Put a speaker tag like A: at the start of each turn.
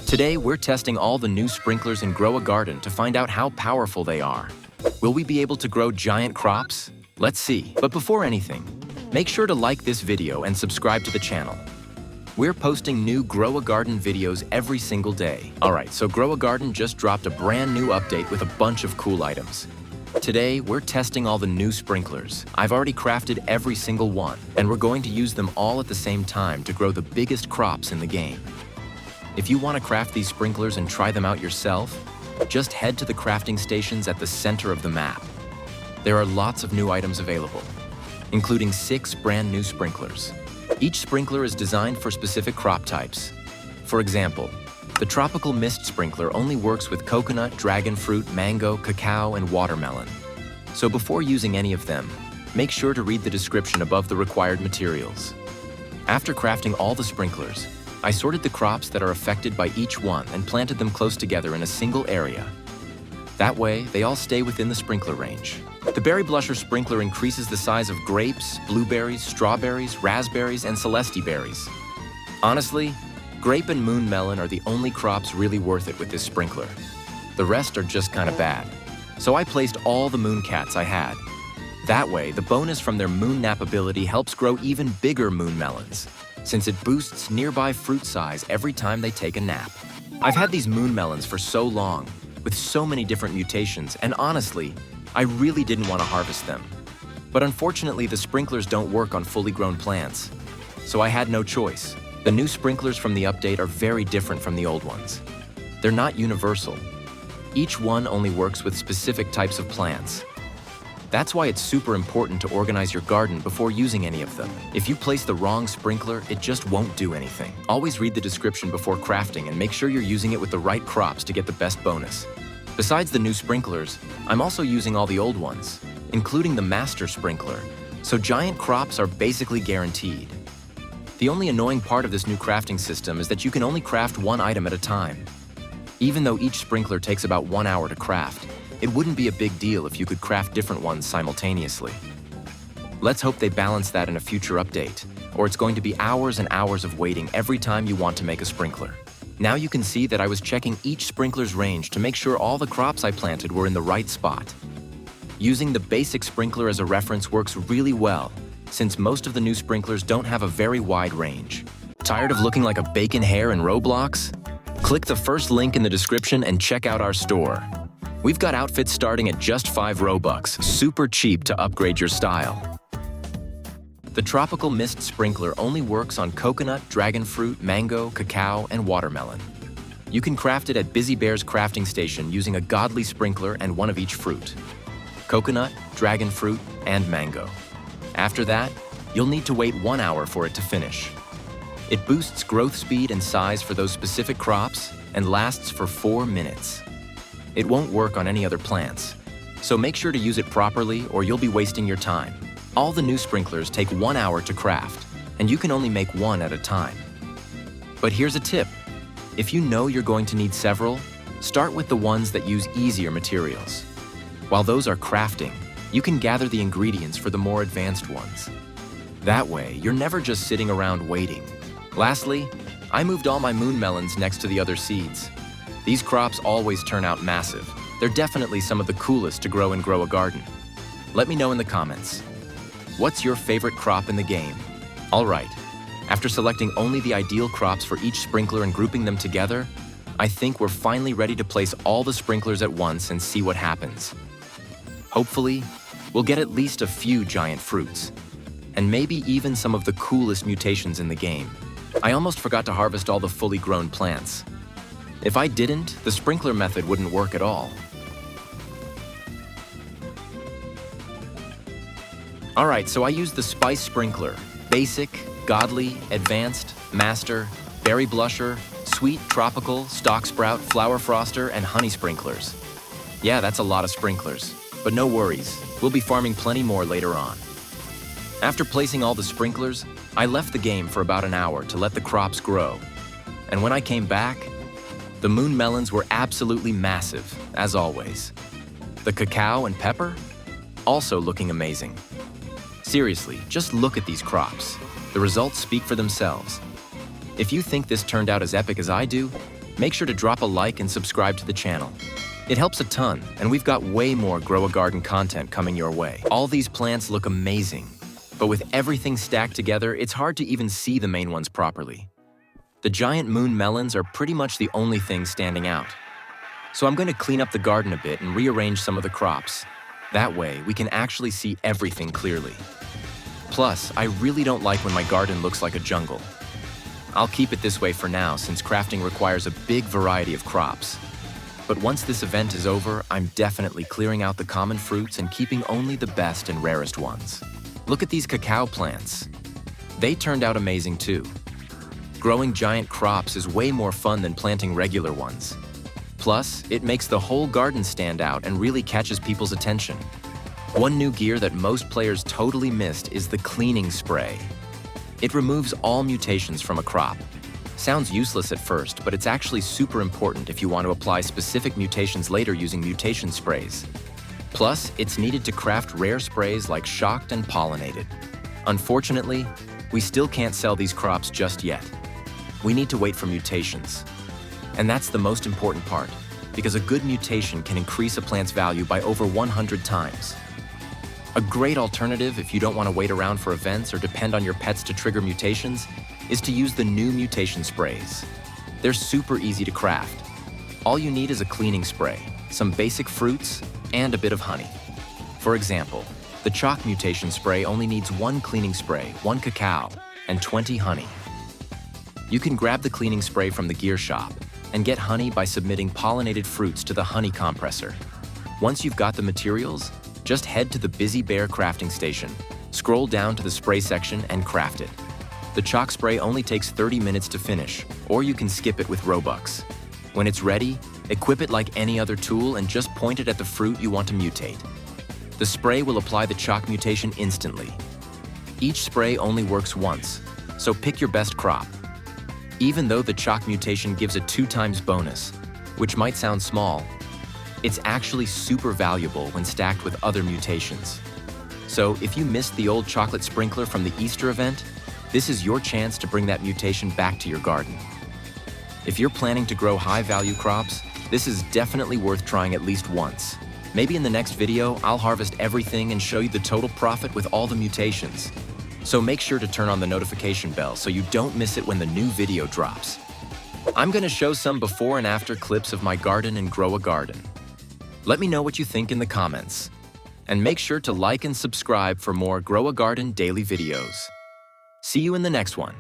A: Today, we're testing all the new sprinklers in Grow a Garden to find out how powerful they are. Will we be able to grow giant crops? Let's see. But before anything, make sure to like this video and subscribe to the channel. We're posting new Grow a Garden videos every single day. Alright, so Grow a Garden just dropped a brand new update with a bunch of cool items. Today, we're testing all the new sprinklers. I've already crafted every single one, and we're going to use them all at the same time to grow the biggest crops in the game. If you want to craft these sprinklers and try them out yourself, just head to the crafting stations at the center of the map. There are lots of new items available, including 6 brand new sprinklers. Each sprinkler is designed for specific crop types. For example, the Tropical Mist Sprinkler only works with coconut, dragon fruit, mango, cacao, and watermelon. So before using any of them, make sure to read the description above the required materials. After crafting all the sprinklers, I sorted the crops that are affected by each one and planted them close together in a single area. That way, they all stay within the sprinkler range. The Berry Blusher Sprinkler increases the size of grapes, blueberries, strawberries, raspberries, and celesti berries. Honestly, grape and moon melon are the only crops really worth it with this sprinkler. The rest are just kinda bad. So I placed all the moon cats I had. That way, the bonus from their moon nap ability helps grow even bigger moon melons, since it boosts nearby fruit size every time they take a nap. I've had these moon melons for so long, with so many different mutations, and honestly, I really didn't want to harvest them. But unfortunately, the sprinklers don't work on fully grown plants, so I had no choice. The new sprinklers from the update are very different from the old ones. They're not universal. Each one only works with specific types of plants. That's why it's super important to organize your garden before using any of them. If you place the wrong sprinkler, it just won't do anything. Always read the description before crafting and make sure you're using it with the right crops to get the best bonus. Besides the new sprinklers, I'm also using all the old ones, including the Master Sprinkler, so giant crops are basically guaranteed. The only annoying part of this new crafting system is that you can only craft one item at a time. Even though each sprinkler takes about 1 hour to craft, it wouldn't be a big deal if you could craft different ones simultaneously. Let's hope they balance that in a future update, or it's going to be hours and hours of waiting every time you want to make a sprinkler. Now you can see that I was checking each sprinkler's range to make sure all the crops I planted were in the right spot. Using the basic sprinkler as a reference works really well, since most of the new sprinklers don't have a very wide range. Tired of looking like a bacon hair in Roblox? Click the first link in the description and check out our store. We've got outfits starting at just 5 Robux, super cheap to upgrade your style. The Tropical Mist Sprinkler only works on coconut, dragon fruit, mango, cacao, and watermelon. You can craft it at Busy Bear's crafting station using a godly sprinkler and one of each fruit: coconut, dragon fruit, and mango. After that, you'll need to wait 1 hour for it to finish. It boosts growth speed and size for those specific crops and lasts for 4 minutes. It won't work on any other plants, so make sure to use it properly or you'll be wasting your time. All the new sprinklers take 1 hour to craft, and you can only make one at a time. But here's a tip. If you know you're going to need several, start with the ones that use easier materials. While those are crafting, you can gather the ingredients for the more advanced ones. That way, you're never just sitting around waiting. Lastly, I moved all my moon melons next to the other seeds. These crops always turn out massive. They're definitely some of the coolest to grow in Grow a Garden. Let me know in the comments. What's your favorite crop in the game? Alright, after selecting only the ideal crops for each sprinkler and grouping them together, I think we're finally ready to place all the sprinklers at once and see what happens. Hopefully, we'll get at least a few giant fruits, and maybe even some of the coolest mutations in the game. I almost forgot to harvest all the fully grown plants. If I didn't, the sprinkler method wouldn't work at all. Alright, so I used the Spice Sprinkler: Basic, Godly, Advanced, Master, Berry Blusher, Sweet, Tropical, Stalk Sprout, Flower Froster, and Honey Sprinklers. Yeah, that's a lot of sprinklers, but no worries, we'll be farming plenty more later on. After placing all the sprinklers, I left the game for about an hour to let the crops grow. And when I came back, the moon melons were absolutely massive, as always. The cacao and pepper? Also looking amazing. Seriously, just look at these crops. The results speak for themselves. If you think this turned out as epic as I do, Make sure to drop a like and subscribe to the channel. It helps a ton, and we've got way more Grow a Garden content coming your way. All these plants look amazing, but with everything stacked together, it's hard to even see the main ones properly. The giant moon melons are pretty much the only thing standing out. So I'm going to clean up the garden a bit and rearrange some of the crops. That way, we can actually see everything clearly. Plus, I really don't like when my garden looks like a jungle. I'll keep it this way for now since crafting requires a big variety of crops. But once this event is over, I'm definitely clearing out the common fruits and keeping only the best and rarest ones. Look at these cacao plants. They turned out amazing too. Growing giant crops is way more fun than planting regular ones. Plus, it makes the whole garden stand out and really catches people's attention. One new gear that most players totally missed is the cleaning spray. It removes all mutations from a crop. Sounds useless at first, but it's actually super important if you want to apply specific mutations later using mutation sprays. Plus, it's needed to craft rare sprays like Choc and pollinated. Unfortunately, we still can't sell these crops just yet. We need to wait for mutations. And that's the most important part, because a good mutation can increase a plant's value by over 100 times. A great alternative if you don't want to wait around for events or depend on your pets to trigger mutations is to use the new Mutation Sprays. They're super easy to craft. All you need is a cleaning spray, some basic fruits, and a bit of honey. For example, the Choc Mutation Spray only needs 1 cleaning spray, 1 cacao, and 20 honey. You can grab the cleaning spray from the gear shop and get honey by submitting pollinated fruits to the honey compressor. Once you've got the materials, just head to the Busy Bear crafting station, scroll down to the spray section and craft it. The Choc spray only takes 30 minutes to finish, or you can skip it with Robux. When it's ready, equip it like any other tool and just point it at the fruit you want to mutate. The spray will apply the Choc mutation instantly. Each spray only works once, so pick your best crop. Even though the Choc mutation gives a 2x bonus, which might sound small, it's actually super valuable when stacked with other mutations. So if you missed the old chocolate sprinkler from the Easter event, this is your chance to bring that mutation back to your garden. If you're planning to grow high-value crops, this is definitely worth trying at least once. Maybe in the next video, I'll harvest everything and show you the total profit with all the mutations. So make sure to turn on the notification bell so you don't miss it when the new video drops. I'm going to show some before and after clips of my garden and Grow a Garden. Let me know what you think in the comments. And make sure to like and subscribe for more Grow a Garden daily videos. See you in the next one.